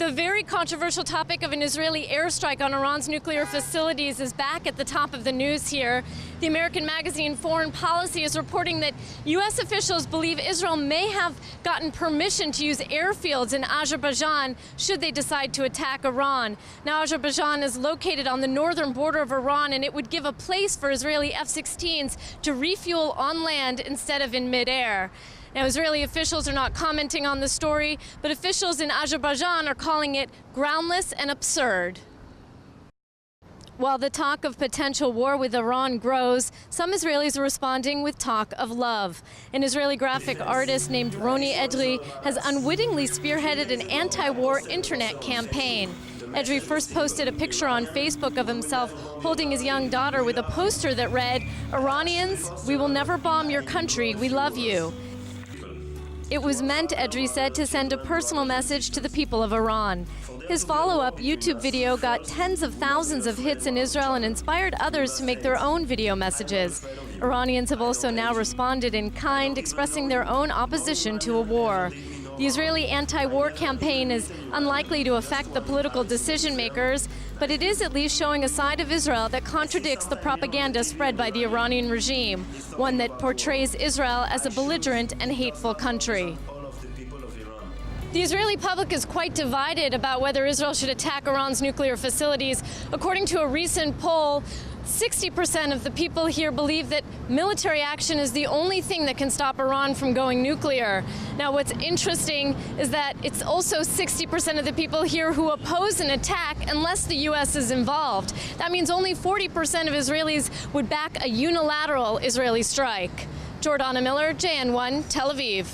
The very controversial topic of an Israeli airstrike on Iran's nuclear facilities is back at the top of the news here. The American magazine Foreign Policy is reporting that U.S. officials believe Israel may have gotten permission to use airfields in Azerbaijan should they decide to attack Iran. Now, Azerbaijan is located on the northern border of Iran, and it would give a place for Israeli F-16s to refuel on land instead of in midair. Now, Israeli officials are not commenting on the story, but officials in Azerbaijan are calling it groundless and absurd. While the talk of potential war with Iran grows, some Israelis are responding with talk of love. An Israeli graphic artist named Roni Edri has unwittingly spearheaded an anti-war internet campaign. Edri first posted a picture on Facebook of himself holding his young daughter with a poster that read, "Iranians, we will never bomb your country, we love you." It was meant, Edri said, to send a personal message to the people of Iran. His follow-up YouTube video got tens of thousands of hits in Israel and inspired others to make their own video messages. Iranians have also now responded in kind, expressing their own opposition to a war. The Israeli anti-war campaign is unlikely to affect the political decision makers, but it is at least showing a side of Israel that contradicts the propaganda spread by the Iranian regime, one that portrays Israel as a belligerent and hateful country. The Israeli public is quite divided about whether Israel should attack Iran's nuclear facilities. According to a recent poll, 60% of the people here believe that military action is the only thing that can stop Iran from going nuclear. Now, what's interesting is that it's also 60% of the people here who oppose an attack unless the U.S. is involved. That means only 40% of Israelis would back a unilateral Israeli strike. Jordana Miller, JN1, Tel Aviv.